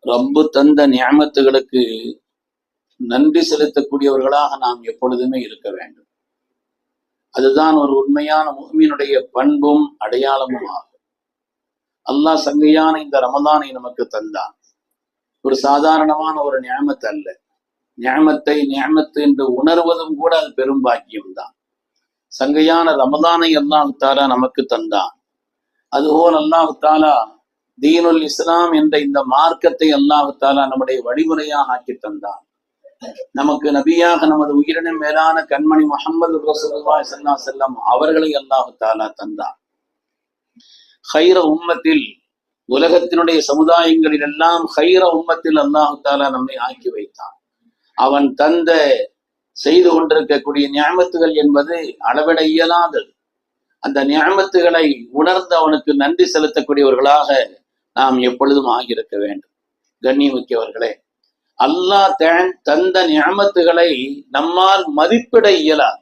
ரப்பு தந்த நியமத்துகளுக்கு நன்றி செலுத்தக்கூடியவர்களாக நாம் எப்பொழுதுமே இருக்க வேண்டும். அதுதான் ஒரு உண்மையான முஃமினுடைய பண்பும் அடையாளமும் ஆகும். அல்லாஹ் சங்கையான இந்த ரமதானை நமக்கு தந்தான். ஒரு சாதாரணமான ஒரு நியமத்து அல்ல. நியமத்தை நியமத்து என்று உணர்வதும் கூட அது பெரும் பாக்கியம்தான். சங்கையான ரமதானை அல்லாஹ் தாலா நமக்கு தந்தான். அதுபோல் அல்லாஹ் தாலா தீனுல் இஸ்லாம் என்ற இந்த மார்க்கத்தை அல்லாஹ் தாலா நம்முடைய வழிமுறையாக ஆக்கி தந்தான். நமக்கு நபியாக நமது உயிரினும் மேலான கண்மணி முஹம்மது ரசூலுல்லாஹி ஸல்லல்லாஹு அலைஹி வஸல்லம் அவர்களை அல்லாஹ் தாலா தந்தான். ஹைர உம்மத்தில், உலகத்தினுடைய சமுதாயங்களில் எல்லாம் ஹைர உம்மத்தில் அல்லாஹ் தாலா நம்மை ஆக்கி வைத்தான். அவன் தந்த செய்து கொண்டிருக்கக்கூடிய நியமத்துகள் என்பது அளவிட இயலாதது. அந்த நியமத்துகளை உணர்ந்து அவனுக்கு நன்றி செலுத்தக்கூடியவர்களாக நாம் எப்பொழுதும் ஆகியிருக்க வேண்டும். கண்ணியமிக்கவர்களே, அல்லாஹ் தந்த நியமத்துகளை நம்மால் மதிப்பிட இயலாது.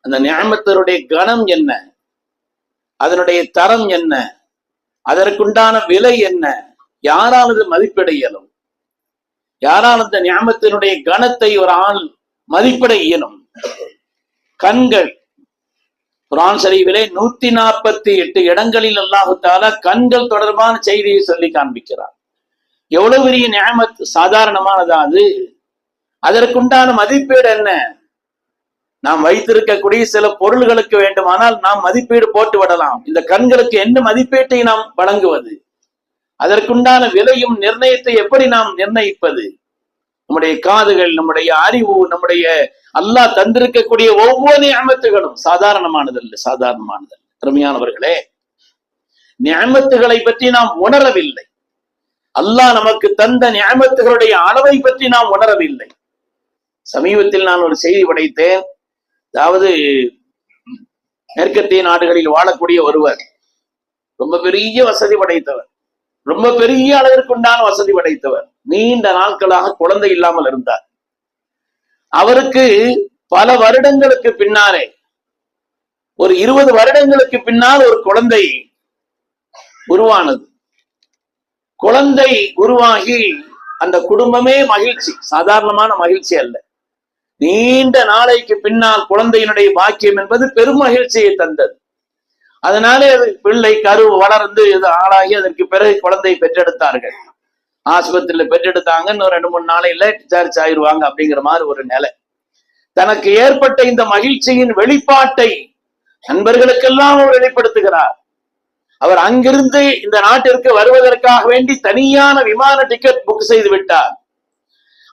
அந்த நியமத்தினுடைய கணம் என்ன, அதனுடைய தரம் என்ன, அதற்குண்டான விலை என்ன, யாரால் அது மதிப்பிட இயலும்? யாரால் அந்த நியமத்தினுடைய கணத்தை ஒரு ஆள் மதிப்பிட இயலும்? கண்கள், குர்ஆன் ஷரீஃபிலே 148 இடங்களில் அல்லாஹ் தஆலா கண்கள் தொடர்பான செய்தியை சொல்லி காண்பிக்கிறார். எவ்வளவு பெரிய நியமத், சாதாரணமானதா அது? அதற்குண்டான மதிப்பீடு என்ன? நாம் வைத்திருக்கக்கூடிய சில பொருள்களுக்கு வேண்டுமானால் நாம் மதிப்பீடு போட்டு விடலாம். இந்த கண்களுக்கு என்ன மதிப்பீட்டை நாம் வழங்குவது? அதற்குண்டான விலையும் நிர்ணயத்தை எப்படி நாம் நிர்ணயிப்பது? நம்முடைய காதுகள், நம்முடைய அறிவு, நம்முடைய அல்லாஹ் தந்திருக்கக்கூடிய ஒவ்வொரு நியமத்துகளும் சாதாரணமானதல்ல, சாதாரணமானதல்ல. அருமையானவர்களே, நியமத்துகளை பற்றி நாம் உணரவில்லை. அல்லாஹ் நமக்கு தந்த நியமத்துகளுடைய அளவை பற்றி நாம் உணரவில்லை. சமீபத்தில் நான் ஒரு செய்தி படைத்தேன். அதாவது மேற்கத்திய நாடுகளில் வாழக்கூடிய ஒருவர், ரொம்ப பெரிய வசதி படைத்தவர், ரொம்ப பெரிய அளவிற்குண்டான வசதி படைத்தவர், நீண்ட நாட்களாக குழந்தை இல்லாமல் இருந்தார். அவருக்கு பல வருடங்களுக்கு பின்னாலே, ஒரு 20 வருடங்களுக்கு பின்னால் ஒரு குழந்தை உருவானது. குழந்தை உருவாகி அந்த குடும்பமே மகிழ்ச்சி, சாதாரணமான மகிழ்ச்சி அல்ல. நீண்ட நாளைக்கு பின்னால் குழந்தையினுடைய பாக்கியம் என்பது பெரும் மகிழ்ச்சியை தந்தது. அதனாலே அது பிள்ளை கரு வளர்ந்து ஆளாகி அதற்கு பிறகு குழந்தை பெற்றெடுத்தார்கள். ஆஸ்பத்திரியில பெற்றெடுத்தாங்க, இன்னும் 2-3 நாளையில டிஸ்சார்ஜ் ஆயிடுவாங்க அப்படிங்கிற மாதிரி ஒரு நிலை. தனக்கு ஏற்பட்ட இந்த மகிழ்ச்சியின் வெளிப்பாட்டை நண்பர்களுக்கெல்லாம் அவர் வெளிப்படுத்துகிறார். அவர் அங்கிருந்து இந்த நாட்டிற்கு வருவதற்காக வேண்டி தனியான விமான டிக்கெட் புக் செய்து விட்டார்.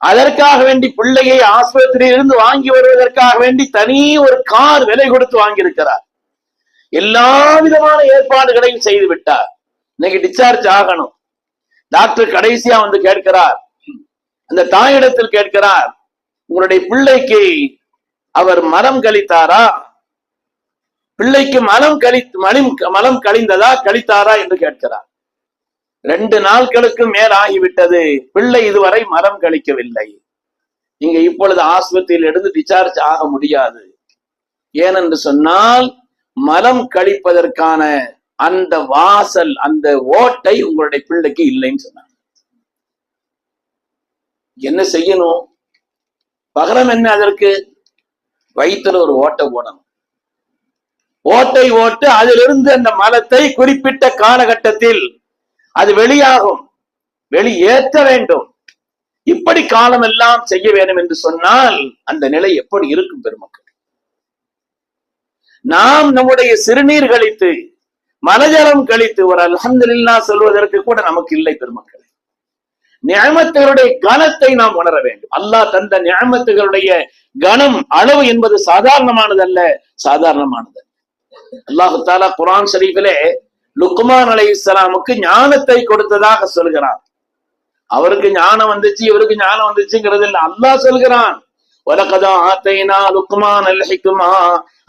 அதற்காக வேண்டி பிள்ளையை ஆஸ்பத்திரியிலிருந்து வாங்கி வருவதற்காக வேண்டி தனி ஒரு கார் விலை கொடுத்து வாங்கியிருக்கிறார். எல்லா விதமான ஏற்பாடுகளையும் செய்து விட்டார். இன்னைக்கு டிஸ்சார்ஜ் ஆகணும். டாக்டர் கடைசியா வந்து கேட்கிறார், அந்த தாயிடத்தில் கேட்கிறார், உங்களுடைய பிள்ளைக்கு அவர் மலம் கழித்தாரா, பிள்ளைக்கு மலம் கழிந்ததா, கழித்தாரா என்று கேட்கிறார். 2 நாட்களுக்கு மேல் ஆகிவிட்டது, பிள்ளை இதுவரை மலம் கழிக்கவில்லை. நீங்க இப்பொழுது ஆஸ்பத்திரியில் இருந்து டிஸ்சார்ஜ் ஆக முடியாது. ஏனென்று சொன்னால் மலம் கழிப்பதற்கான அந்த வாசல், அந்த ஓட்டை உங்களுடைய பிள்ளைக்கு இல்லைன்னு சொன்னாங்க. என்ன செய்யணும்? பகரம் என்ன அதற்கு? வயிற்றுல ஒரு ஓட்டை போடணும். ஓட்டை ஓட்டு அதிலிருந்து அந்த மலத்தை குறிப்பிட்ட காலகட்டத்தில் அது வெளியாகும், வெளியேற்ற வேண்டும். இப்படி காலம் எல்லாம் செய்ய வேண்டும் என்று சொன்னால் அந்த நிலை எப்படி இருக்கும் பெருமக்கள்? நாம் நம்முடைய சிறுநீர் கழித்து, மலஜலம் கழித்து ஒரு அல்ஹம்துலில்லாஹ் சொல்வதற்கு கூட நமக்கு இல்லை பெருமக்கள். நியமத்துகளுடைய கனத்தை நாம் உணர வேண்டும். அல்லாஹ் தந்த நியமத்துகளுடைய கனம், அளவு என்பது சாதாரணமானதல்ல, சாதாரணமானது. அல்லாஹு தஆலா குர்ஆன் ஷரீஃபிலே லுக்மான் அலைஹிஸ்ஸலாமுக்கு ஞானத்தை கொடுத்ததாக சொல்கிறான். அவருக்கு ஞானம் வந்துச்சு, இவருக்கு ஞானம் வந்துச்சுங்கிறது இல்லை. அல்லாஹ் சொல்கிறான், வலகத் ஆதைனா லுக்மான் அல் ஹிக்மா,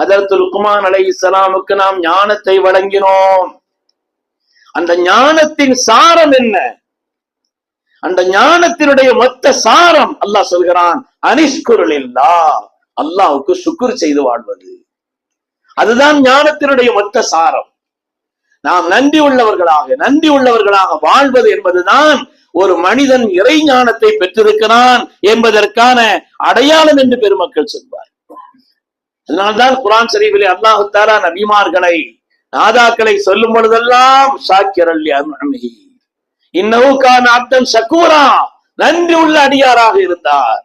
ஹஜ்ரத் லுக்மான் அலைஹிஸ்ஸலாமுக்கு நாம் ஞானத்தை வழங்கினோம். அந்த ஞானத்தின் சாரம் என்ன? அந்த ஞானத்தினுடைய மொத்த சாரம் அல்லாஹ் சொல்கிறான், அனிஷ்குருலில்லாஹ், அல்லாஹ்வுக்கு சுக்ர் செய்து வாழ்வது. அதுதான் ஞானத்தினுடைய மொத்த சாரம். நாம் நன்றி உள்ளவர்களாக வாழ்வது என்பதுதான் ஒரு மனிதன் இறை ஞானத்தை பெற்றிருக்கிறான் என்பதற்கான அடையாளம் என்று பெருமக்கள் சொல்வார். அதனால்தான் குர்ஆன் ஷரீஃபிலே அல்லாஹ் தஆலா நபிமார்களை நாதாக்களை சொல்லும் பொழுதெல்லாம் ஷாக்கிரல் லிஅன்இஹி இன்னஹு கான அப்தன் ஷக்கூரா, நன்றி உள்ள அடியாராக இருந்தார்,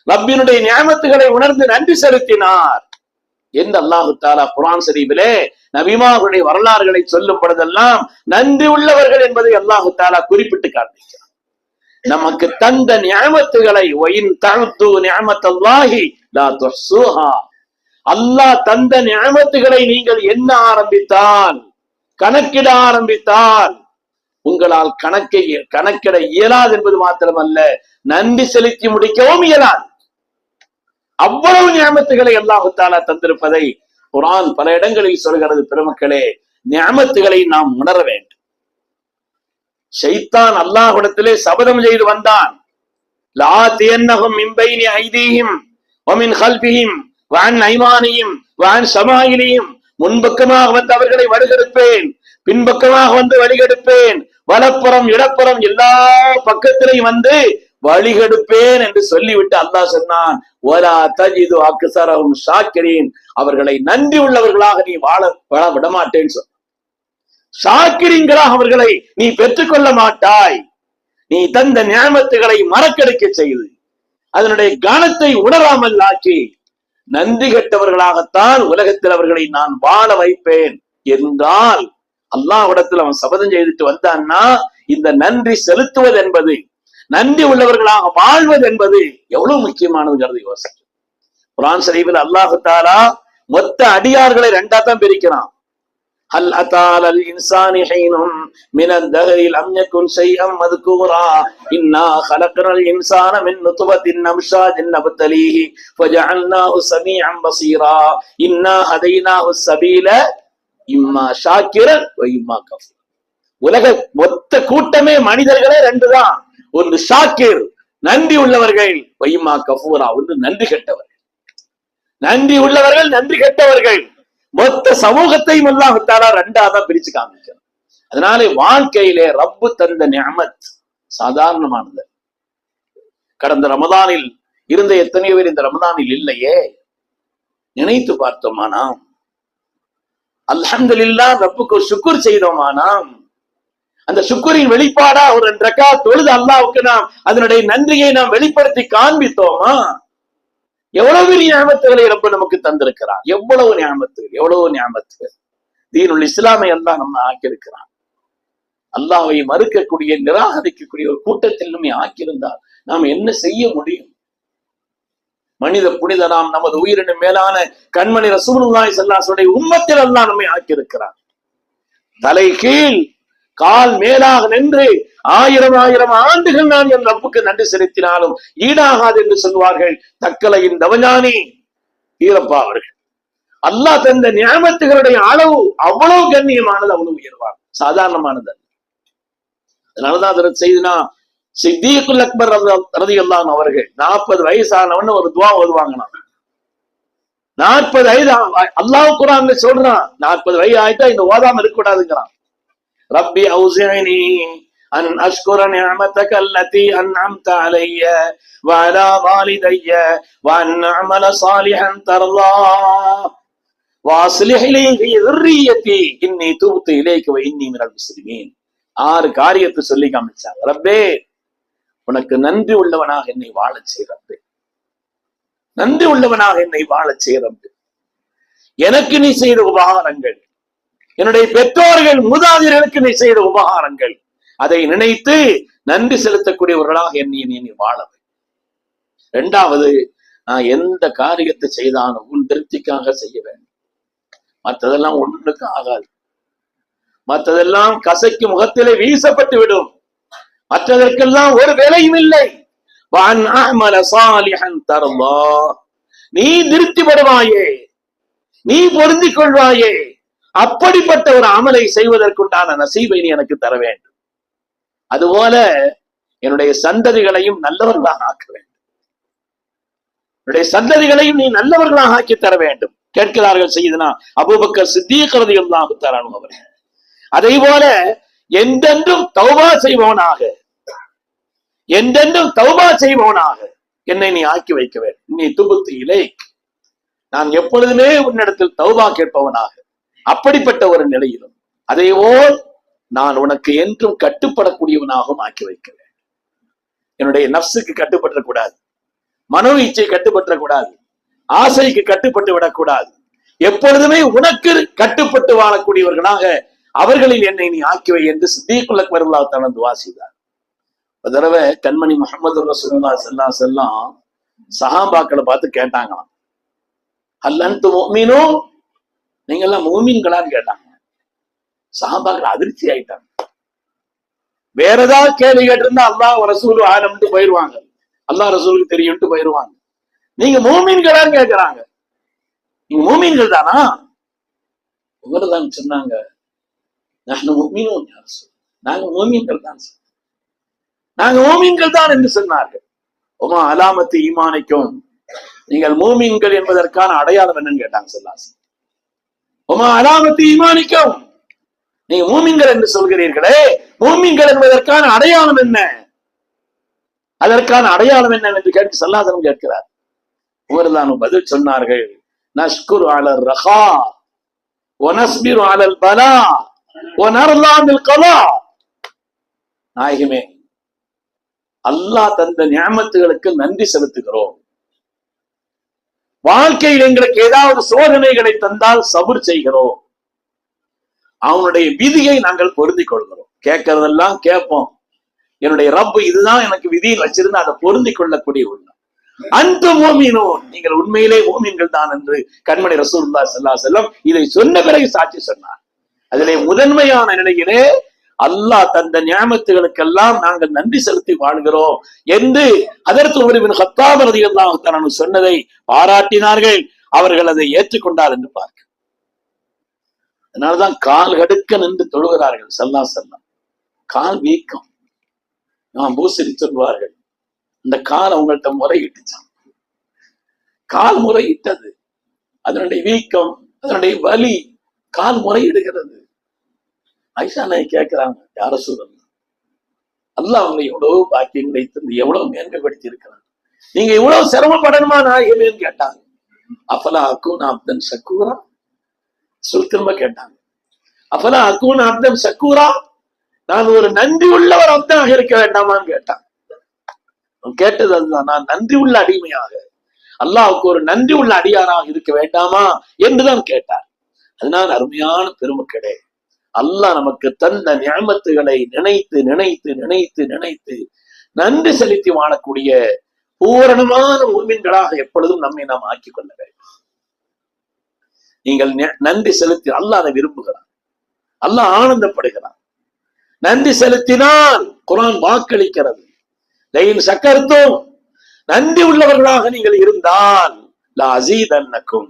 ரப்பினுடைய நியமத்துகளை உணர்ந்து நன்றி செலுத்தினார் என்று அல்லாஹ் தஆலா குர்ஆன் ஷரீஃபிலே நபிமார்களுடைய வரலாறுகளை சொல்லும் பொழுதெல்லாம் நன்றி உள்ளவர்கள் என்பதை அல்லாஹ் தஆலா குறிப்பிட்டு காண்பிக்கிறார். நமக்கு தந்த நியமத்துகளை வயின் தஅது நியமத்தல்லாஹி லா துஹ்ஸூஹா, அல்லாஹ் தந்த நியமத்துகளை நீங்கள் எண்ண ஆரம்பித்தால், கணக்கிட ஆரம்பித்தால் உங்களால் கணக்கிட இயலாது என்பது மாத்திரமல்ல, நன்றி செலுத்தி முடிக்கவும் இயலாது. அவ்வளவு நியமத்துகளை அல்லாஹ் தஆலா தந்திருப்பதை குர்ஆன் பல இடங்களில் சொல்கிறது. பெருமக்களே, நியமத்துகளை நாம் உணர வேண்டும். ஷைத்தான் அல்லாஹ்விடத்திலே சபதம் செய்து வந்தான், லா தியன்னஹும் மின் பைனி ஐதீஹிம் வ மின் கல்பிஹிம் வ அன் ஐமானிஹிம் வ அன் ஷமாயிலிஹிம், முன்பக்கமாக வந்து அவர்களை வழிகெடுப்பேன், பின்பக்கமாக வந்து வழிகெடுப்பேன், வலப்புறம் இடப்புறம் எல்லா பக்கத்திலையும் வந்து வழிகெடுப்பேன் என்று சொல்லிவிட்டு அல்லாஹ் சொன்னான், வலா தஜிது அக்ஸரஹும் ஷாக்கிரீன், அவர்களை நன்றி உள்ளவர்களாக நீ வாழ விடமாட்டேன்னு சொன்ன. ஷாக்கிரீன்களாக அவர்களை நீ பெற்றுக்கொள்ள மாட்டாய். நீ தந்த நியமத்துகளை மறக்கடிக்க செய்து அதனுடைய கனத்தை உணராமல் ஆக்கி நன்றி கெட்டவர்களாகத்தான் உலகத்தில் அவர்களை நான் வாழ வைப்பேன் என்றால், அல்லாஹ்விடத்தில் அவன் சபதம் செய்துட்டு வந்தான்னா, இந்த நன்றி செலுத்துவது என்பது, நன்றி உள்ளவர்களாக வாழ்வது என்பது எவ்வளவு முக்கியமானது யோசிக்கும். குர்ஆன் ஷரீஃபில் அல்லாஹ் தஆலா மொத்த அடியார்களை ரெண்டா தான் பிரிக்கிறான். ஹல் அதாலல் இன்சானி ஹீனும் மினத் தஹரி லம் யகுன் ஷைஅம் மذ்கூரா இன்னா خلقனல் இன்சான மின் நுத்வத்தின் அம்ஷாஜின் நப்தலீஹி ஃபஜஅல்நாஹு ஸமீஅன் பஸீரா இன்னா ஹதைனாஹு ஸபீல இம்மா ஷாக்கிரன் வ இம்மா கஃபூர். உலக மொத்த கூட்டமே மனிதர்களே ரெண்டு தான், ஒன்று ஷாக்கிர் நன்றி உள்ளவர்கள், வ இம்மா கஃபூரா ஒன்று நன்றி கெட்டவர்கள். நன்றி உள்ளவர்கள் நன்றி கெட்டவர்கள், மொத்த சமூகத்தையும் அல்லாஹ் தஆலா ரெண்டாதான் பிரிச்சு காமிக்கிறார். அதனால வாழ்க்கையிலே ரப்பு தந்த நிஅமத் சாதாரணமானது. கடந்த ரமதானில் இருந்த எத்தனையோ பேர் இந்த ரமதானில் இல்லையே, நினைத்து பார்த்தோமானாம், அல்ஹம்துலில்லாஹ் ரப்புக்கு ஷுக்ர் செய்தோமானாம், அந்த ஷுக்ரின் வெளிப்பாடா ஒரு 2 ரக்காத் தொழுது அல்லாஹ்வுக்கு நாம் அதனுடைய நன்றியை நாம் வெளிப்படுத்தி காண்பித்தோமா? எவ்வளவு நியமத்துகளை ரப்பு நமக்கு தந்திருக்கிறார், எவ்வளவு நியமத்துகள். தீனுல் இஸ்லாமை அல்லாஹ் நம்ம ஆக்கியிருக்கிறான். அல்லாஹ்வை மறுக்கக்கூடிய நிராகரிக்கக்கூடிய ஒரு கூட்டத்தில் நம்மை ஆக்கியிருந்தால் நாம் என்ன செய்ய முடியும்? மனித புனிதனாம் நமது உயிரினும் மேலான கண்மணி ரசூலுல்லாஹி ஸல்லல்லாஹு அலைஹி வஸல்லம் உம்மத்தில் அல்லாஹ் நம்மை ஆக்கியிருக்கிறார். தலை கீழ் கால் மேலாக நின்று 1000 ஆண்டுகள் நான் என் ரப்புக்கு நன்றி செலுத்தினாலும் ஈடாகாது என்று சொல்வார்கள் தக்கலையின் தவஞானி ஈரப்பா அவர்கள். அல்லாஹ் தந்த நியமத்துகளுடைய அளவு அவ்வளவு கண்ணியமானது, அவ்வளவு உயர்வார், சாதாரணமானது. அதனாலதான் அதற்கு செய்தினா சித்தீக்குல் அக்பர் ரலியல்லாஹு அவர்கள் 40 வயசானவன்னு ஒரு துவா ஓதுவாங்களாம். 40 வயது அல்லாஹ் குர்ஆன்ல சொல்றான், 40 வயது ஆயிட்டா இந்த ஓதாம இருக்கக்கூடாதுங்கிறான். ரப்பி அவுஸினி அன் அஷ்குர நிஅமதக அல்லதி அன்அம்த அலைய வ அலா வாலிதைய வ அன் அஅமல சாலிஹன் தர்லா வ அஸ்லிஹ் லி ஃபீ ذُرِّيَّتِي இன்னி துப்து இலைக வ இன்னி மினல் முஸ்லிமீன். 6 காரியத்தை சொல்லி காமிச்சாங்க. ரப்பே, உனக்கு நன்றி உள்ளவனாக என்னை வாழச் செய் ரப்பே, நன்றி உள்ளவனாக என்னை வாழச் செய் ரப்பே. எனக்கு நீ செய்த உபகாரங்கள், என்னுடைய பெற்றோர்கள் மூதாதையர்களுக்கு நீ செய்த உபகாரங்கள், அதை நினைத்து நன்றி செலுத்தக்கூடியவர்களாக என்னை வாழவை. 2வது, நான் எந்த காரியத்தை செய்தாலும் உன் திருப்திக்காக செய்ய வேண்டும். மற்றதெல்லாம் ஒண்ணுக்கு ஆகாது, மற்றதெல்லாம் கசைக்கு முகத்திலே வீசப்பட்டு விடும், மற்றதற்கெல்லாம் ஒரு விலையும் இல்லை. நீ திருப்திப்படுவாயே, நீ பொருந்திக் கொள்வாயே, அப்படிப்பட்ட ஒரு அமலை செய்வதற்குண்டான நசீபை நீ எனக்கு தர வேண்டும். அதுபோல என்னுடைய சந்ததிகளையும் நல்லவர்களாக ஆக்க வேண்டும், என்னுடைய சந்ததிகளையும் நீ நல்லவர்களாக ஆக்கி தர வேண்டும். கேட்கிறார்கள் செய்தனா அபூபக்கர் சித்தீக் ரலியல்லாஹு தஆலா அவர்கள். அதே போல என்றென்றும் தௌபா செய்பவனாக, என்றென்றும் தௌபா செய்பவனாக என்னை நீ ஆக்கி வைக்க வேண்டும். நீ துபுத்து இலைக், நான் எப்பொழுதுமே உன்னிடத்தில் தௌபா கேட்பவனாக, அப்படிப்பட்ட ஒரு நிலையிலும் அதேபோல் நான் உனக்கு என்றும் கட்டுப்படக்கூடியவனாகவும் ஆக்கி வைக்க வேண்டும். என்னுடைய நப்சுக்கு கட்டுப்படக்கூடாது, மனோ இச்சை கட்டுப்படக்கூடாது, ஆசைக்கு கட்டுப்பட்டு விடக்கூடாது. எப்பொழுதுமே உனக்கு கட்டுப்பட்டு வாழக்கூடியவர்களாக அவர்களில் என்னை நீ ஆக்கிவை என்று சித்தீக்குல் அக்பர் ரலியல்லாஹு தஆலா துஆ செய்தார். ஒரு தடவை கண்மணி முஹம்மது ரசூலுல்லாஹி ஸல்லல்லாஹு அலைஹி வஸல்லம் சஹாபாக்களை பார்த்து கேட்டாங்களாம், ஹல் அன்தும் முஃமினூன், நீங்க எல்லாம் மூமின்களான்னு கேட்டாங்க. சஹாபாக்கள் அதிர்ச்சி ஆயிட்டாங்க. வேற ஏதாவது கேள்வி கேட்டிருந்தா அல்லாஹ் ரசூல் ஆலம்ட்டு போயிருவாங்க, அல்லாஹ் ரசூலுக்கு தெரியும்ட்டு போயிருவாங்க. நீங்க மூமின்களான்னு கேட்கிறாங்க, நீங்க மூமின்கள் தானா? உங்களதான் சொன்னாங்க, நாங்க மூமின்கள் தான், நாங்க மூமின்கள் தான் என்று சொன்னார்கள். உமா அலாமத்து ஈமானிக்கும், நீங்கள் மூமின்கள் என்பதற்கான அடையாளம் என்னன்னு கேட்டாங்க ஸல்லல்லாஹு. உமா அலாமத்து ஈமானிக்கும், நீங்க மூமின்கள் என்று சொல்கிறீர்களே, மூமின்கள் என்பதற்கான அடையாளம் என்ன, அதற்கான அடையாளம் என்ன என்று கேட்டு ஸல்லல்லாஹு கேட்கிறார். அவர்தான் பதில் சொன்னார்கள், நஷ்குரு அலர் ரஹா வனஸ்பிரு அலல் பலா வனர்லா பில் கலா. நாயகமே, அல்லாஹ் தந்த நியமத்துகளுக்கு நன்றி செலுத்துகிறோம். வாழ்க்கையில் எங்களுக்கு ஏதாவது சோதனைகளை தந்தால் சபுர் செய்கிறோம். அவனுடைய விதியை நாங்கள் பொருந்திக் கொள்கிறோம். கேட்கறதெல்லாம் கேட்போம். என்னுடைய ரப்பு இதுதான் எனக்கு விதியில் வச்சிருந்து அதை பொருந்திக் கொள்ளக்கூடிய ஒண்ணு. அந்த மூமினூன், நீங்கள் உண்மையிலே மூமின்கள் தான் என்று கண்மணி ரசூலுல்லாஹி ஸல்லல்லாஹு அலைஹி வஸல்லம் இதை சொன்ன பிறகு சாட்சி சொன்னார். அதிலே முதன்மையான நிலையிலே அல்லாஹ் தந்த நியமத்துகளுக்கெல்லாம் நாங்கள் நன்றி செலுத்தி வாழ்கிறோம் என்று அதற்கு உமர் இப்னு கத்தாப் ரலியல்லாஹு தஆலா சொன்னதை பாராட்டினார்கள். அவர்கள் அதை ஏற்றுக்கொண்டார் என்று பார்க்க. அதனாலதான் கால் கடுக்க நின்று தொழுகிறார்கள் ஸல்லல்லாஹு அலைஹி வஸல்லம். கால் வீக்கம், பூசரி சொல்வார்கள், இந்த கால் அவங்கள்ட்ட முறையிட்டுச்சான். கால் முறையிட்டது, அதனுடைய வீக்கம், அதனுடைய வலி, கால் முறையிடுகிறது. ஆயிஷா நாயகி கேட்கிறாங்க, யார சொல்லணும், அல்லாஹ் அவங்களை எவ்வளவு பாக்கியங்களை தந்து எவ்வளவு மேன்மைப்படுத்தி இருக்கிறாங்க, நீங்க இவ்வளவு சிரமப்படணுமா நாயகமேன்னு கேட்டாங்க. அஃபலா அக்கூன அப்தன் ஷக்கூரா, திரும்ப கேட்டாங்க, அஃபலா அக்கூன அப்தன் ஷக்கூரா, நான் ஒரு நன்றி உள்ளவர் அப்தாக இருக்க வேண்டாமான்னு கேட்டாங்க. கேட்டது அதுதான், நான் நன்றி உள்ள அடிமையாக, அல்லாஹ்வுக்கு ஒரு நன்றி உள்ள அடியாராக இருக்க வேண்டாமா என்றுதான் கேட்டார். அதனால் அருமையான பெருமக்களே, அல்லாஹ் நமக்கு தந்த நியமத்துகளை நினைத்து நினைத்து நினைத்து நினைத்து நன்றி செலுத்தி வாழக்கூடிய பூரணமான முஃமின்களாக எப்பொழுதும் நம்மை நாம் ஆக்கிக் கொள்ள வேண்டும். நீங்கள் நன்றி செலுத்தி அல்லாஹ் அதை விரும்புகிறான், அல்லாஹ் ஆனந்தப்படுகிறான். நன்றி செலுத்தினால் குர்ஆன் வாக்களிக்கிறது, லைன் சக்கர்த்தும், நன்றி உள்ளவர்களாக நீங்கள் இருந்தால் லா அஸீதன்னக்கும்,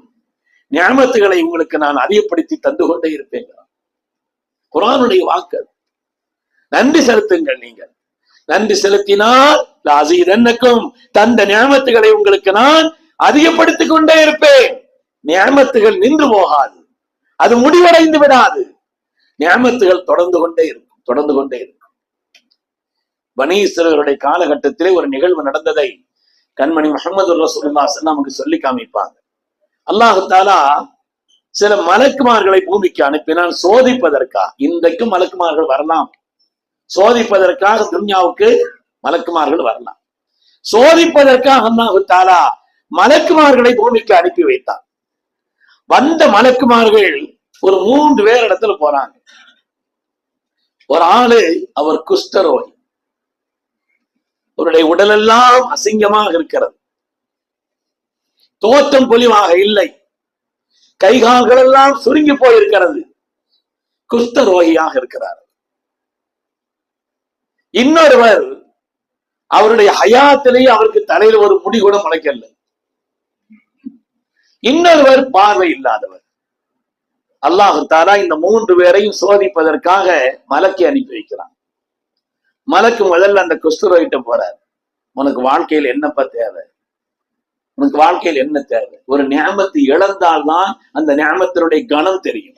நியமத்துகளை உங்களுக்கு நான் அதிகப்படுத்தி தந்து கொண்டே இருப்பேன். குர்ஆனுடைய வாக்கு. நன்றி செலுத்துங்கள். நீங்கள் நன்றி செலுத்தினால் லா அஸீதன்னக்கும், தந்த நியமத்துகளை உங்களுக்கு நான் அதிகப்படுத்திக் கொண்டே இருப்பேன். நியமத்துகள் நின்று போகாது, அது முடிவடைந்து விடாது. நியமத்துகள் தொடர்ந்து கொண்டே இருக்கும், தொடர்ந்து கொண்டே இருக்கும். பனி இஸ்ரவேலுடைய காலகட்டத்திலே ஒரு நிகழ்வு நடந்ததை கண்மணி முஹம்மது ரசூலுல்லாஹி ஸல்லல்லாஹு அலைஹி வஸல்லம் சொல்லி காமிப்பாங்க. அல்லாஹ் தஆலா சில மலக்குமார்களை பூமிக்கு அனுப்பினான் சோதிப்பதற்காக. இன்றைக்கும் மலக்குமார்கள் வரலாம், சோதிப்பதற்காக துன்யாவுக்கு மலக்குமார்கள் வரலாம். சோதிப்பதற்காக அல்லாஹ் தஆலா மலக்குமார்களை பூமிக்கு அனுப்பி வைத்தார். வந்த மலக்குமார்கள் ஒரு 3 பேர் இடத்துல போறாங்க. ஒரு ஆளு அவர் குஷ்டரோகி, அவருடைய உடலெல்லாம் அசிங்கமாக இருக்கிறது, தோற்றம் பொலிவாக இல்லை, கைகால்கள் எல்லாம் சுருங்கி போயிருக்கிறது, குஷ்டரோகியாக இருக்கிறார். இன்னொருவர் அவருடைய ஹயாத்திலேயே அவருக்கு தலையில் ஒரு முடி கூட முளைக்கல. இன்னொருவர் பார்வை இல்லாதவர். அல்லாஹ் தஆலா இந்த 3 பேரையும் சோதிப்பதற்காக மலக்கை அனுப்பி வைக்கிறான். மலக்கு முதல்ல அந்த குஷ்டரோகிட்ட போறார், உனக்கு வாழ்க்கையில் என்னப்பா தேவை, உனக்கு வாழ்க்கையில் என்ன தேவை? ஒரு நியமத்து இழந்தால்தான் அந்த நியமத்தினுடைய கணம் தெரியும்.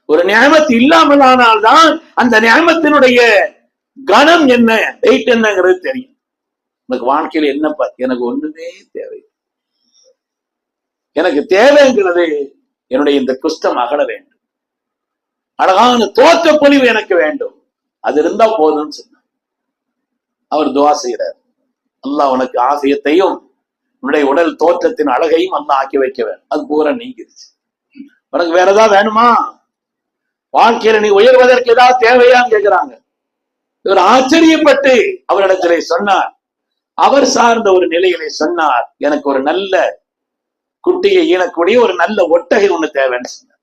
ஒரு நியமத்து இல்லாமல் ஆனால்தான் அந்த நியமத்தினுடைய கணம் என்ன, வெயிட் என்னங்கிறது தெரியும். எனக்கு வாழ்க்கையில என்னப்பா, எனக்கு ஒண்ணுமே தேவை. எனக்கு தேவைங்கிறது என்னுடைய இந்த குஷ்டம் அகல வேண்டும், அழகான தோற்ற பொலிவு எனக்கு வேண்டும், அது இருந்தா போதும்னு சொன்னார். அவர் துவா செய்கிறார், அல்லாஹ் உனக்கு ஆசியத்தையும் உன்னுடைய உடல் தோற்றத்தின் அழகையும் அல்லாஹ் ஆக்கி வைக்க வேண்டும். அது பூரா நீங்கிருச்சு. உனக்கு வேற ஏதாவது வேணுமா? வாழ்க்கையில நீ உயர்வதற்கு ஏதாவது தேவையான்னு கேட்கிறாங்க. இவர் ஆச்சரியப்பட்டு அவரிடத்திலே சொன்னார், அவர் சார்ந்த ஒரு நிலையிலே சொன்னார், எனக்கு ஒரு நல்ல குட்டியை ஈனக்கூடிய ஒரு நல்ல ஒட்டகை ஒண்ணு தேவைன்னு சொன்னார்.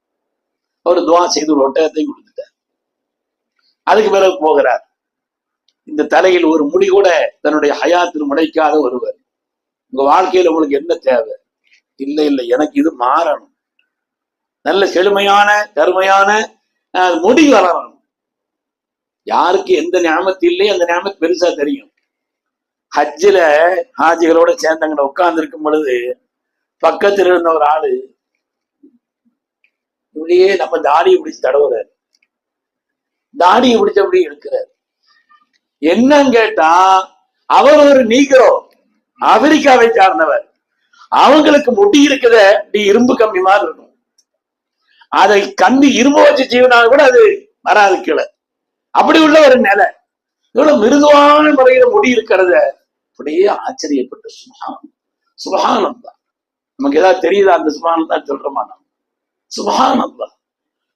அவர் துவா செய்து ஒரு ஒட்டகத்தை கொடுத்துட்டார். அதுக்கு பிறகு போகிறார். இந்த தலையில் ஒரு முடி கூட தன்னுடைய ஹயாத்தில் முளைக்காத ஒருவர், உங்க வாழ்க்கையில உங்களுக்கு என்ன தேவை? இல்லை இல்லை, எனக்கு இது மாறணும், நல்ல செழுமையான கருமையான முடி வளரணும். யாருக்கு எந்த ஞாபகத்து இல்லையே அந்த ஞாபகம் பெருசா தெரியும். ஹஜ்ஜில ஹாஜிகளோட சேர்ந்தவங்க உட்கார்ந்து இருக்கும் பொழுது பக்கத்தில் இருந்த ஒரு ஆளு இப்படியே நம்ம தாடியை பிடிச்சு தடவுறாரு, தாடியை பிடிச்சபடி இருக்கிறார். என்னன்னு கேட்டா, அவர் ஒரு நீக்ரோ, ஆப்பிரிக்காவை சார்ந்தவர். அவங்களுக்கு முடி இருக்குத இரும்பு கம்பி மாதிரி இருக்கும். அதை கம்பி இரும்பு வச்சு ஜீவனாக கூட அது வராது கீழே. அப்படி உள்ள ஒரு நிலை, இவ்வளவு மிருதுவான முறையில முடி இருக்கிறத அப்படியே ஆச்சரியப்பட்டு சுபஹானம் தான். நமக்கு ஏதாவது தெரியுதா அந்த சுபஹானம் தான் சொல்றோமா? நம்ம சுபஹானம் தான்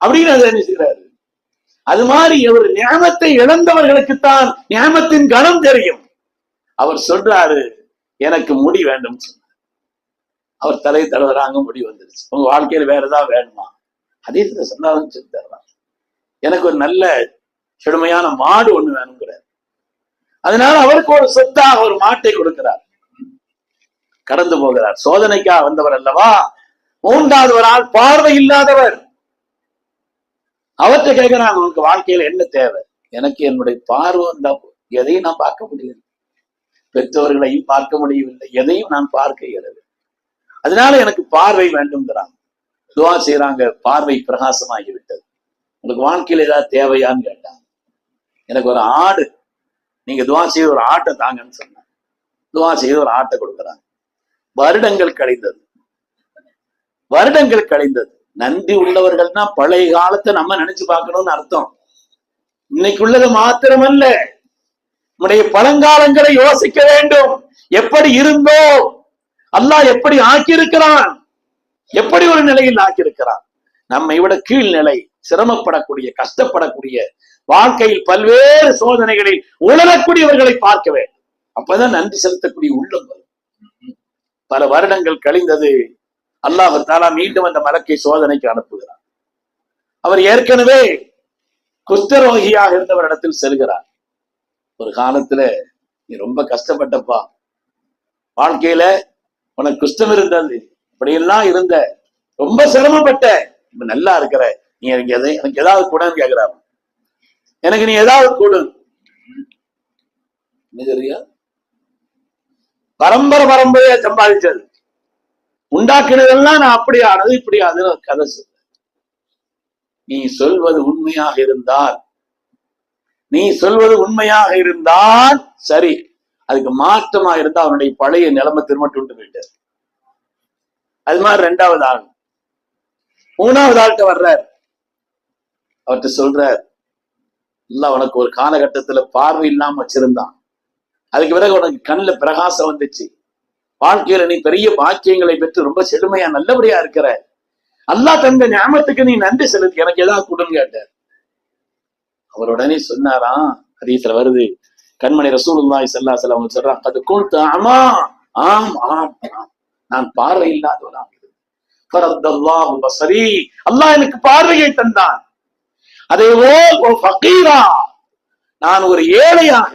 அப்படின்னு அதை என்ன செய்யறாரு. அது மாதிரி ஒரு ஞானத்தை இழந்தவர்களுக்குத்தான் ஞானத்தின் கணம் தெரியும். அவர் சொல்றாரு, எனக்கு முடி வேண்டும் சொன்னார். அவர் தலை தடவுறாங்க, முடி வந்துருச்சு. உங்க வாழ்க்கையில வேற ஏதாவது வேணுமா? ஹதீஸ்ல சொன்னாலும் சொல்லி தர்றாங்க. எனக்கு ஒரு நல்ல செழுமையான மாடு ஒண்ணு வேணுங்கிறார். அதனால அவருக்கு ஒரு சொத்தாக ஒரு மாட்டை கொடுக்கிறார். கடந்து போகிறார். சோதனைக்காக வந்தவர் அல்லவா. மூன்றாவது ஒரு ஆள் பார்வை இல்லாதவர். அவர்கிட்ட கேட்கிறாங்க, உனக்கு வாழ்க்கையில என்ன தேவை? எனக்கு என்னுடைய பார்வை வந்தா எதையும் நான் பார்க்க முடியல, பெற்றோர்களையும் பார்க்க முடியவில்லை, எதையும் நான் பார்க்க இயலவில்லை, அதனால எனக்கு பார்வை வேண்டும்ங்கிறாங்க. துவா செய்யறாங்க, பார்வை பிரகாசமாகிவிட்டது. உங்களுக்கு வாழ்க்கையில ஏதாவது தேவையான்னு கேட்டாங்க. எனக்கு ஒரு ஆடு, நீங்க துவா செய்து ஒரு ஆட்டை தாங்கன்னு சொன்னாங்க. துவா செய்து ஒரு ஆட்டை கொடுக்குறாங்க. வருடங்கள் கழிந்தது, வருடங்கள் கழிந்தது. நன்றி உள்ளவர்கள்னா பழைய காலத்தை நம்ம நினைச்சு பார்க்கணும்னு அர்த்தம். இன்னைக்கு உள்ளது மாத்திரமல்ல, நம்முடைய பழங்காலங்களை யோசிக்க வேண்டும். எப்படி இருந்தோ அல்லாஹ் எப்படி ஆக்கியிருக்கிறான், எப்படி ஒரு நிலையில் ஆக்கியிருக்கிறான். நம்மை விட கீழ்நிலை, சிரமப்படக்கூடிய, கஷ்டப்படக்கூடிய, வாழ்க்கையில் பல்வேறு சோதனைகளில் உணரக்கூடியவர்களை பார்க்க வேண்டும். அப்பதான் நன்றி செலுத்தக்கூடிய உள்ளம் வரும். பல வருடங்கள் கழிந்தது. அல்லாஹ் தஆலா மீண்டும் அந்த மலக்கை சோதனைக்கு அனுப்புகிறார். அவர் ஏற்கனவே குஷ்டரோகியாக இருந்தவரிடத்தில் செல்கிறார். ஒரு காலத்துல நீ ரொம்ப கஷ்டப்பட்டப்பா, வாழ்க்கையில உனக்கு குஷ்டம் இருந்தது, இப்படியெல்லாம் இருந்த, ரொம்ப சிரமப்பட்ட, இப்ப நல்லா இருக்கிற, நீ எனக்கு ஏதாவது கூடன்னு கேட்கிறாரு. எனக்கு நீ ஏதாவது கொடு. பரம்பரை பரம்பரையா சம்பாதிச்சது, உண்டாக்குனதெல்லாம் நான் அப்படி ஆனது இப்படி ஆனது கதை சொல்ல. நீ சொல்வது உண்மையாக இருந்தால், நீ சொல்வது உண்மையாக இருந்தால் சரி, அதுக்கு மாற்றமா இருந்தா அவனுடைய பழைய நிலைமை திரும்பட்டு போயிட்டார். அது மாதிரி ரெண்டாவது ஆள், மூணாவது ஆள்கிட்ட வர்றார். அவர்கிட்ட சொல்றார், இல்ல உனக்கு ஒரு காலகட்டத்துல பார்வை இல்லாம வச்சிருந்தான், அதுக்கு பிறகு உனக்கு கண்ணில் பிரகாசம் வந்துச்சு, வாழ்க்கையில நீ பெரிய பாக்கியங்களை பெற்று ரொம்ப செழுமையா நல்லபடியா இருக்கிற, அல்லாஹ் தந்த ஞாபகத்துக்கு நீ நன்றி செலுத்தி எனக்கு ஏதாவது கொடுன்னு கேட்டார். அவர் உடனே சொன்னாராம், ஹதீஸ்ல வருது, கண்மணி ரசூலுல்லாஹி ஸல்லல்லாஹு அலைஹி வஸல்லம் சொல்றாங்க, அது குன்து அமா, ஆம் ஆம், நான் பார்வை இல்லாதவனாக இருந்தேன். ஃபரத்தல்லாஹு பஸரி, அல்லாஹ் எனக்கு பார்வையை தந்தான். அதேபோல் ஃபகீரா, நான் ஒரு ஏழையாக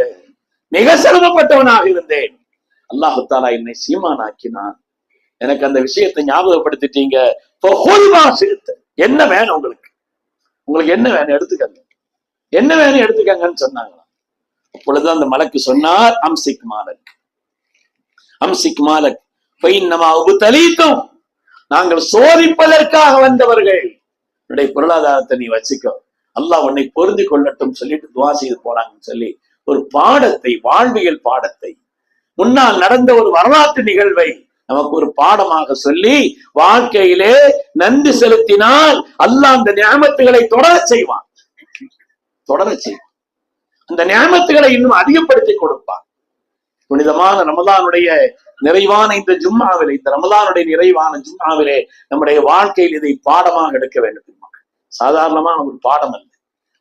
மிக சிரமப்பட்டவனாக இருந்தேன். அல்லாஹு தஆலா என்னை சீமானாக்கினான். எனக்கு அந்த விஷயத்தை ஞாபகப்படுத்திட்டீங்க. என்ன வேணும் உங்களுக்கு, உங்களுக்கு என்ன வேணும் எடுத்துக்கங்க, என்ன வேணும் எடுத்துக்கங்கன்னு சொன்னாங்க. அப்பொழுது அந்த மலக்கு சொன்னார், அம்சிக் மாலக், அம்சிக் மாலக், நாங்கள் சோதிப்பதற்காக வந்தவர்கள், என்னுடைய பொருளாதாரத்தை நீ வச்சுக்கோ, அல்லாஹ் உன்னை பொருந்தி கொள்ளட்டும் சொல்லிட்டு துவா செய்து போனாங்கன்னு சொல்லி ஒரு பாடத்தை, வாழ்வியல் பாடத்தை, முன்னால் நடந்த ஒரு வரலாற்று நிகழ்வை நமக்கு ஒரு பாடமாக சொல்லி வாழ்க்கையிலே நன்றி செலுத்தினால் அல்லாஹ் அந்த நியாமத்துகளை தொடர செய்வான். அந்த நியாமத்துகளை இன்னும் அதிகப்படுத்தி கொடுப்பான். புனிதமான ரமலானுடைய நிறைவான இந்த ஜும்மாவிலே, இந்த ரமலானுடைய நிறைவான ஜும்மாவிலே நம்முடைய வாழ்க்கையில் இதை பாடமாக எடுக்க வேண்டும். சாதாரணமான ஒரு பாடம் அல்ல,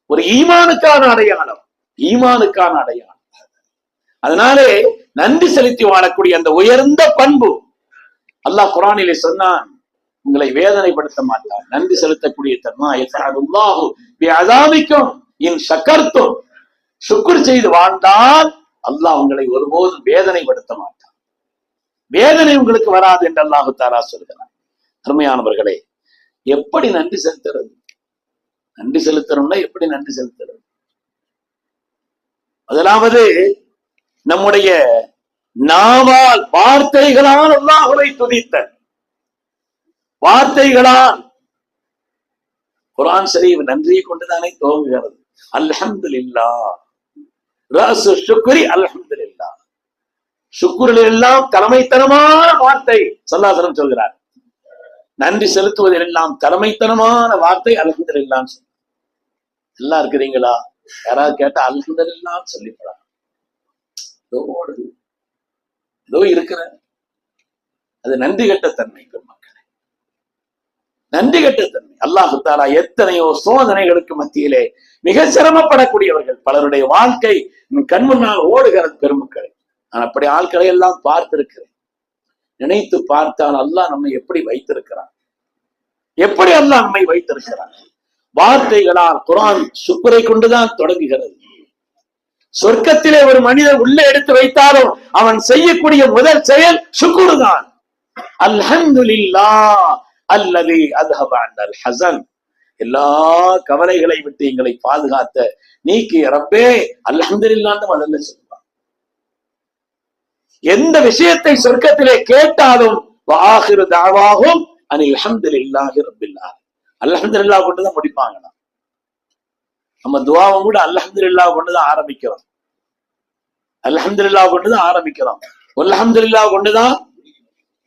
ஒரு ஈமானுக்கான அடையாளம். அதனாலே நன்றி செலுத்தி வாழக்கூடிய அந்த உயர்ந்த பண்பு அல்லாஹ் குர்ஆனிலே சொன்னான், உங்களை வேதனைப்படுத்த மாட்டார். நன்றி செலுத்தக்கூடிய தன்மை யஃஅலுல்லாஹு பிஅஸாபிக்கும் இன் ஷக்கர்தும், சுக்ர் செய்து வாழ்ந்தால் அல்லாஹ் உங்களை ஒருபோதும் வேதனைப்படுத்த மாட்டார். வேதனை உங்களுக்கு வராது என்று அல்லாஹு தஆலா சொல்கிறார். அருமையானவர்களே, எப்படி நன்றி செலுத்துறது? நன்றி செலுத்தணும்னா எப்படி நன்றி செலுத்துறது? முதலாவது நம்முடைய நாவால், வார்த்தைகளால் அல்லாஹ்வை துதித்தல். வார்த்தைகளால். குர்ஆன் ஷரீஃப் நன்றியை கொண்டுதானே துவங்குகிறது. அல்ஹம்துலில்லாஹ், ரஅஸு ஷுக்ரி அல்ஹம்துலில்லாஹ். ஷுக்ரில் எல்லாம் தலைமைத்தனமான வார்த்தை ஸல்லல்லாஹு அலைஹி வஸல்லம் சொல்கிறார். நன்றி செலுத்துவதில் எல்லாம் தலைமைத்தனமான வார்த்தை அல்ஹம்துலில்லாஹ். எல்லாம் இருக்கிறீங்களா? யாராவது கேட்டா அல்ஹம்துலில்லாஹ் சொல்லிப்படா. ஏதோ இருக்கிற அது நன்றி கெட்ட தன்மை. பெருமக்களே, நன்றி கெட்ட தன்மை. அல்லாஹு தஆலா எத்தனையோ சோதனைகளுக்கு மத்தியிலே மிக சிரமப்படக்கூடியவர்கள். பலருடைய வாழ்க்கை கண் முன்னால் ஓடுகிறது. பெருமக்களே, நான் அப்படி ஆட்களை எல்லாம் பார்த்திருக்கிறேன். நினைத்து பார்த்தால் அல்லாஹ் நம்மை எப்படி வைத்திருக்கிறான், எப்படி அல்லாஹ் நம்மை வைத்திருக்கிறான். வார்த்தைகளால். குர்ஆன் சுக்ரை கொண்டுதான் தொடங்குகிறது. சொர்க்கத்திலே ஒரு மனிதர் உள்ளே எடுத்து வைத்தாலும் அவன் செய்யக்கூடிய முதல் செயல் சுக்ரு தான். அல்ஹம்துலில்லாஹ் அல்லதி அத்ஹப அன்னல் ஹஸன். எல்லா கவலைகளை விட்டு எங்களை பாதுகாத்த நீக்கிய ரப்பே அல்ஹம்துலில்லாஹ் முதல்ல சொல்லுவான். எந்த விஷயத்தை சொர்க்கத்திலே கேட்டாலும் வஆகிரு தஅவாஹும் அனில் ஹம்துலில்லாஹி ரப்பில் ஆலமீன். அல்ஹம்துலில்லாஹ் கொண்டுதான் முடிப்பாங்க. நம்ம துஆவும் கூட அல்ஹம்துலில்லாஹ் கொண்டுதான் ஆரம்பிக்கிறோம். அல்ஹம்துலில்லாஹ் கொண்டுதான் ஆரம்பிக்கிறோம். அல்ஹம்துலில்லாஹ் கொண்டுதான்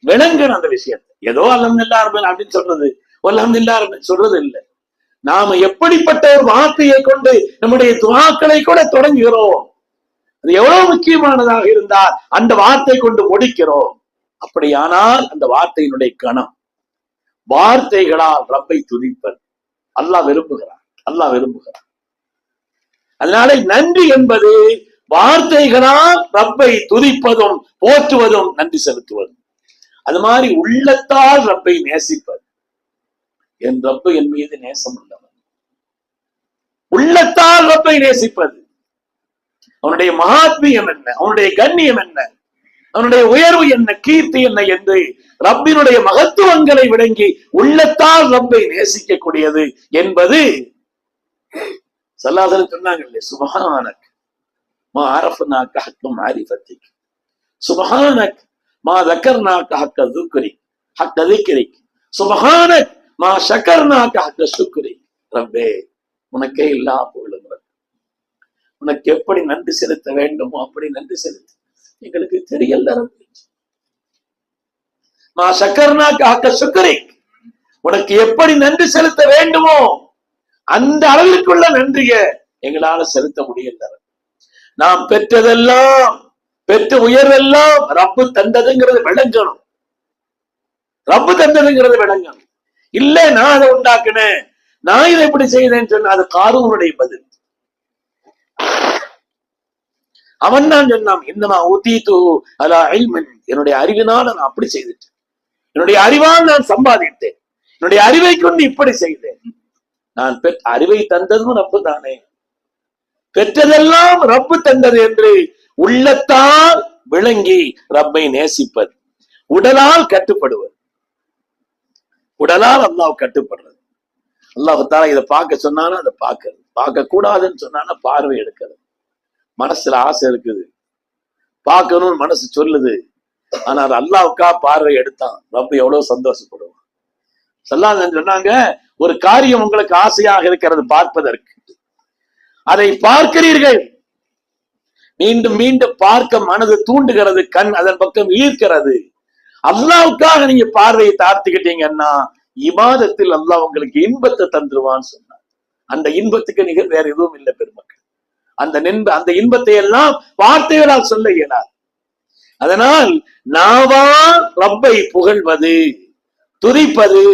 விளங்கணும் அந்த விஷயத்தை. ஏதோ அல்ஹம்துலில்லாஹ் அப்படின்னு சொல்றது, அல்ஹம்துலில்லாஹ் சொல்றது இல்லை. நாம எப்படிப்பட்ட ஒரு வார்த்தையை கொண்டு நம்முடைய துஆக்களை கூட தொடங்குகிறோம். அது எவ்வளவு முக்கியமானதாக இருந்தால் அந்த வார்த்தை கொண்டு முடிக்கிறோம். அப்படியானால் அந்த வார்த்தையினுடைய கணம். வார்த்தைகளால் ரப்பை துதிப்பது அல்லாஹ் விரும்புகிறார். அதனால நன்றி என்பது வார்த்தைகளால் ரப்பை துதிப்பதும் போற்றுவதும் நன்றி செலுத்துவதும். அது மாதிரி உள்ளத்தால் ரப்பை நேசிப்பது. என் ரப்பு என் மீது நேசம் உள்ளவன். உள்ளத்தால் ரப்பை நேசிப்பது. அவனுடைய மகாத்மியம் என்ன, அவனுடைய கண்ணியம் என்ன, அவனுடைய உயர்வு என்ன, கீர்த்தி என்ன என்று ரப்பினுடைய மகத்துவங்களை விளங்கி உள்ளத்தால் ரப்பை நேசிக்கக்கூடியது என்பது ஸல்லல்லாஹு அலைஹி வஸல்லம் சொன்னாங்க. சுப்ஹானக் மா அரஃப்னாக ஹக்க மாரிஃபத்திக், சுப்ஹானக் மா ذكرனாக ஹக்க ذிக்ரிக், சுப்ஹானக் மா ஷக்கர்னாக ஹக்க ஷுக்ரி. ரப்பே, உனக்கே எல்லா புகழும். உனக்கு எப்படி நன்றி செலுத்த வேண்டுமோ அப்படி நன்றி செலுத்த எங்களுக்கு தெரியல. மா ஷக்கர்னாக ஹக்க ஷுக்ரிக், உனக்கு எப்படி நன்றி செலுத்த வேண்டுமோ அந்த அளவிற்குள்ள நன்றிய எங்களால செலுத்த முடியல. நாம் பெற்றதெல்லாம், பெற்ற உயர்வெல்லாம் ரப்பு தந்ததுங்கிறது விளங்கணும். ரப்பு தந்ததுங்கிறது விளங்கணும். இல்ல நான் அதை உண்டாக்குனேன், நான் இதை எப்படி செய்தேன்னு சொன்ன அது காரூனுடைய பதில். அவன் தான் சொன்னான், இன்னமா ஊதீது அலா இல்மின், என்னுடைய அறிவினால் நான் அப்படி செய்துட்டேன், என்னுடைய அறிவால் நான் சம்பாதித்தேன், என்னுடைய அறிவை கொண்டு இப்படி செய்தேன். நான் அறிவை தந்ததும் ரப்பு தானே, பெற்றதெல்லாம் ரப்பு தந்தது என்று உள்ளத்தால் விளங்கி ரப்பை நேசிப்பது. உடலால் கட்டுப்படுவது, உடலால் அல்லாஹ் கட்டுப்படுறது. அல்லாஹ் தஆலா இதை பார்க்க சொன்னாலும் அதை பார்க்கறது, பார்க்க கூடாதுன்னு சொன்னாலும் பார்வை எடுக்கிறது. மனசுல ஆசை இருக்குது, பார்க்கணும்னு மனசு சொல்லுது. ஆனால் அல்லாஹ்வுக்கா பார்வை எடுத்தான் ரப்பு எவ்வளவு சந்தோஷப்படுவான். ஸல்லல்லாஹு அலைஹி வஸல்லம் சொன்னாங்க, ஒரு காரியம் உங்களுக்கு ஆசையாக இருக்கிறது பார்ப்பதற்கு, அதை பார்க்கிறீர்கள், மீண்டும் மீண்டும் பார்க்க மனது தூண்டுகிறது, கண் அதன் பக்கம் ஈர்க்கிறது. அல்லாவுக்காக நீங்க பார்வையை தாழ்த்திக்கிட்டீங்கன்னா இபாதத்தில் அல்லாஹ் உங்களுக்கு இன்பத்தை தந்துருவான்னு சொன்னார். அந்த இன்பத்துக்கு நிகர் வேற எதுவும் இல்லை பெருமக்கள். அந்த இன்பத்தை எல்லாம் வார்த்தைகளால் சொல்ல இயலாது. அதனால் நாவால் ரப்பை புகழ்வது, துதிப்பது,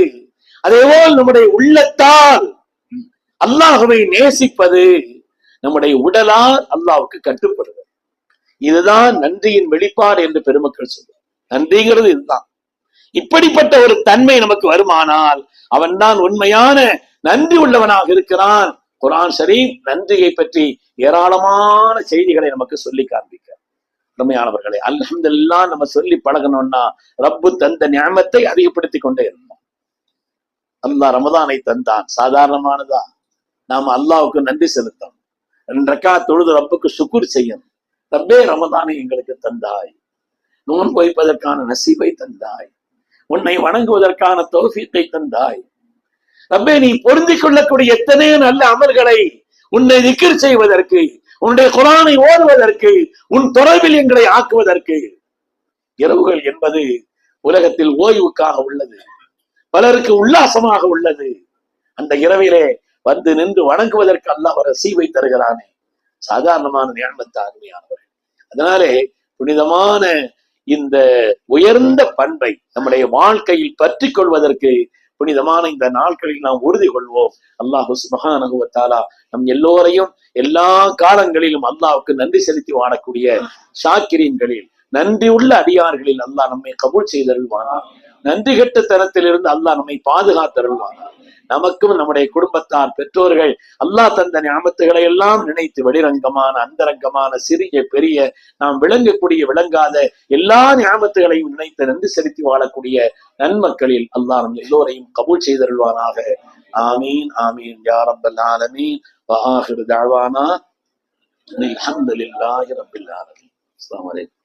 அதேபோல் நம்முடைய உள்ளத்தால் அல்லாஹ்வை நேசிப்பது, நம்முடைய உடலால் அல்லாஹ்வுக்கு கட்டுப்படுவது, இதுதான் நன்றியின் வெளிப்பாடு என்று பெருமக்கள் சொல்றார். நன்றிங்கிறது இதுதான். இப்படிப்பட்ட ஒரு தன்மை நமக்கு வருமானால் அவன்தான் உண்மையான நன்றி உள்ளவனாக இருக்கிறான். குர்ஆன் ஷரீஃப் நன்றியை பற்றி ஏராளமான செய்திகளை நமக்கு சொல்லி காண்பிக்க. உண்மையானவர்களை அல்ஹம்துலில்லாஹ் நம்ம சொல்லி பழகணும்னா ரப்பு தந்த நியமத்தை அதிகப்படுத்திக் கொண்டே இருந்தோம். அல்லாஹ் ரமதானை தந்தான், சாதாரணமானதா? நாம அல்லாஹ்வுக்கு நன்றி செலுத்தணும். 2 ரக்காத் தொழுது ரப்புக்கு சுக்குர் செய்யணும். ரப்பே ரமதானை எங்களுக்கு தந்தாய், நோன்பு வைப்பதற்கான நசீபை தந்தாய், உன்னை வணங்குவதற்கான தௌஃபீக்கை தந்தாய். ரப்பே நீ பொருந்திக் கொள்ளக்கூடிய எத்தனையோ நல்ல அமல்களை, உன்னை திக்ர் செய்வதற்கு, உன்னுடைய குர்ஆனை ஓதுவதற்கு, உன் தொடர்பில் எங்களை ஆக்குவதற்கு. இரவுகள் என்பது உலகத்தில் ஓய்வுக்காக உள்ளது, பலருக்கு உல்லாசமாக உள்ளது. அந்த இரவிலே வந்து நின்று வணங்குவதற்கு அல்லாஹ் ரசீவை தருகிறானே, சாதாரணமான நியமத்து அருமையானவர். அதனாலே புனிதமான இந்த உயர்ந்த பண்பை நம்முடைய வாழ்க்கையில் பற்றி கொள்வதற்கு புனிதமான இந்த நாட்களில் நாம் உறுதி கொள்வோம். அல்லாஹ் சுப்ஹானஹு வ தஆலா நம் எல்லோரையும் எல்லா காலங்களிலும் அல்லாஹ்வுக்கு நன்றி செலுத்தி வாழக்கூடிய ஷாக்கிரீன்களில், நன்றி உள்ள அடியார்களில் அல்லாஹ் நம்மை கபூல் செய்தருள்வானா. நன்றி கெட்ட தரத்திலிருந்து அல்லாஹ் நம்மை பாதுகாத்தருள்வானா. நமக்கும் நம்முடைய குடும்பத்தார், பெற்றோர்கள் அல்லாஹ் தந்த நியமத்துகளை எல்லாம் நினைத்து வெளிரங்கமான, அந்தரங்கமான, சிறிய பெரிய, நாம் விளங்கக்கூடிய விளங்காத எல்லா நியமத்துகளையும் நினைத்து நன்றி செலுத்தி வாழக்கூடிய நன்மக்களில் அல்லாஹ் நம் எல்லோரையும் கபூல் செய்தருள்வானாக. ஆமீன் ஆமீன் யா ரப்பல் ஆலமீன். வ ஆகிரு தஅவானா அல்ஹம்துலில்லாஹி ரப்பில் ஆலமீன். அஸ்ஸலாமு அலைக்கும்.